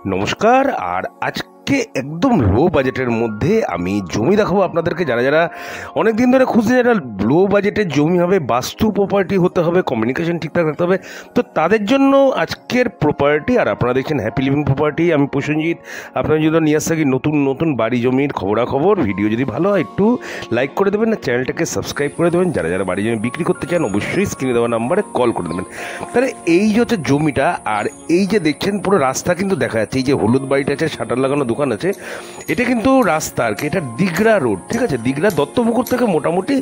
নমস্কার। আর আজকে একদম লো বাজেটের মধ্যে আমি জমি দেখাবো আপনাদেরকে। যারা যারা অনেক দিন ধরে খুঁজছেন একটা লো বাজেটের জমি হবে, বাস্তু প্রপার্টি হতে হবে, কমিউনিকেশন ঠিকঠাক রাখতে হবে, তো তাদের জন্য আজকের প্রপার্টি। আর আপনারা দেখছেন হ্যাপি লিভিং প্রপার্টি। আমি প্রসেনজিৎ আপনার জন্য নিয়ে আসতে থাকি নতুন নতুন বাড়ি জমির খবরাখবর। ভিডিও যদি ভালো হয় একটু লাইক করে দেবেন, না চ্যানেলটাকে সাবস্ক্রাইব করে দেবেন। যারা যারা বাড়ি জমি বিক্রি করতে চান অবশ্যই স্ক্রিনে দেওয়া নাম্বারে কল করে দেবেন। তাহলে এই যে হচ্ছে জমিটা, আর এই যে দেখছেন পুরো রাস্তা কিন্তু দেখা যাচ্ছে। এই যে হলুদ বাড়িটা আছে, শাটার লাগানো দোকান আছে, এটা কিন্তু রাস্তা আর কি। এটা দিগড়া রোড, ঠিক আছে। দিগড়া দত্তপুকুর থেকে মোটামুটি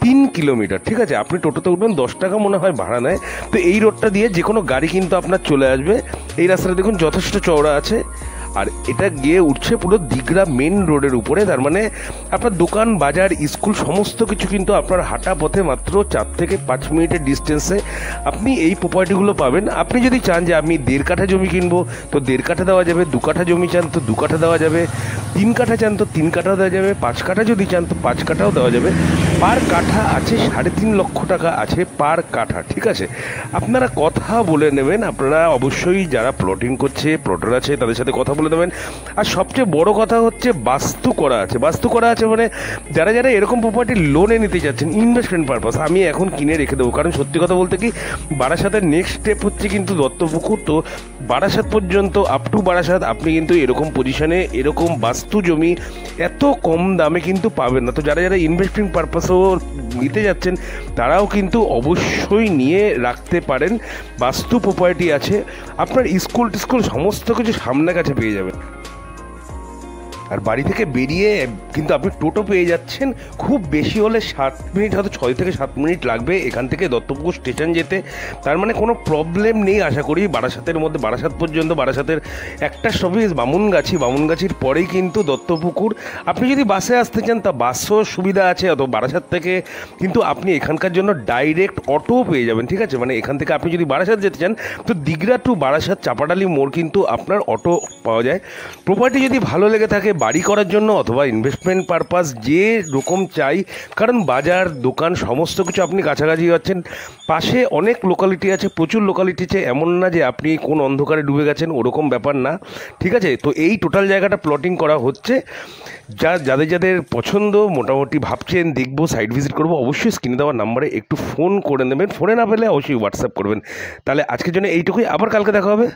3 কিলোমিটার, ঠিক আছে। আপনি টোটোতে উঠবেন, 10 টাকা মনে হয় ভাড়া নেয়। তো এই রোডটা দিয়ে যে কোনো গাড়ি কিন্তু আপনার চলে আসবে। এই রাস্তাটা দেখুন যথেষ্ট চওড়া আছে, আর এটা গিয়ে উঠছে পুরো দিগড়া মেন রোডের উপরে। তার মানে আপনার দোকান, বাজার, স্কুল সমস্ত কিছু কিন্তু আপনার হাঁটা পথে মাত্র 4 থেকে 5 মিনিটের ডিস্টেন্সে আপনি এই প্রপার্টিগুলো পাবেন। আপনি যদি চান যে আমি 1.5 কাঠা জমি কিনবো তো 1.5 কাঠা দেওয়া যাবে, 2 কাঠা জমি চান তো 2 কাঠা দেওয়া যাবে, 3 কাঠা চান তো 3 কাঠাও দেওয়া যাবে, 5 কাঠা যদি চান তো 5 কাঠাও দেওয়া যাবে। পার কাঠা আছে 3.5 লক্ষ টাকা আছে পার কাঠা, ঠিক আছে। আপনারা কথা বলে নেবেন। আপনারা অবশ্যই যারা প্লটিং করছে, প্লটার আছে, তাদের সাথে কথা বলে দেবেন। আর সবচেয়ে বড় কথা হচ্ছে বাস্তু করা আছে। বাস্তু করা আছে মানে যারা যারা এরকম প্রপার্টি লোনে নিতে যাচ্ছেন ইনভেস্টমেন্ট পারপাস, আমি এখন কিনে রেখে দেবো। কারণ সত্যি কথা বলতে কি, বারাসাতের নেক্সট স্টেপ হচ্ছে কিন্তু দত্তপুকুর। তো বারাসাত পর্যন্ত, আপ টু বারাসাত আপনি কিন্তু এরকম পজিশনে এরকম বাস্তু জমি এত কম দামে কিন্তু পাবেন না। তো যারা যারা ইনভেস্টিং পারপাসও নিতে যাচ্ছেন তারাও কিন্তু অবশ্যই নিয়ে রাখতে পারেন। বাস্তু প্রপার্টি আছে, আপনার স্কুল টিস্কুল সমস্ত কিছু সামনে কাছে পেয়ে যাবেন। আর বাড়ি থেকে বেরিয়ে কিন্তু আপনি টোটো পেয়ে যাচ্ছেন। খুব বেশি হলে 7 মিনিট, হয়তো 6 থেকে 7 মিনিট লাগবে এখান থেকে দত্তপুকুর স্টেশন যেতে। তার মানে কোনো প্রবলেম নেই আশা করি। বারাসাতের মধ্যে, বারাসাত পর্যন্ত, বারাসাতের একটা স্টপেজ বামুনগাছি, বামুনগাছির পরেই কিন্তু দত্তপুকুর। আপনি যদি বাসে আসতে চান তা বাসও সুবিধা আছে, অত বারাসাত থেকে কিন্তু আপনি এখানকার জন্য ডাইরেক্ট অটো পেয়ে যাবেন, ঠিক আছে। মানে এখান থেকে আপনি যদি বারাসাত যেতে চান তো দিগড়া টু বারাসাত চাপাডালি মোড় কিন্তু আপনার অটো পাওয়া যায়। প্রপার্টি যদি ভালো লেগে থাকে বাড়ি করার জন্য অথবা ইনভেস্টমেন্ট পারপাস যে রকম চাই, কারণ বাজার, দোকান সমস্ত কিছু আপনি কাছাকাছি পাচ্ছেন। পাশে অনেক লোকালিটি আছে, প্রচুর লোকালিটি আছে। এমন না যে আপনি কোন অন্ধকারে ডুবে গেছেন, ওরকম ব্যাপার না, ঠিক আছে। তো এই টোটাল জায়গাটা প্লটিং করা হচ্ছে। যাদের যাদের পছন্দ, মোটামুটি ভাবছেন দেখবো, সাইট ভিজিট করবো, অবশ্যই স্ক্রিনে দেওয়ার নাম্বারে একটু ফোন করে নেবেন। ফোনে না পেলে অবশ্যই হোয়াটসঅ্যাপ করবেন। তাহলে আজকের জন্য এইটুকুই, আবার কালকে দেখা হবে।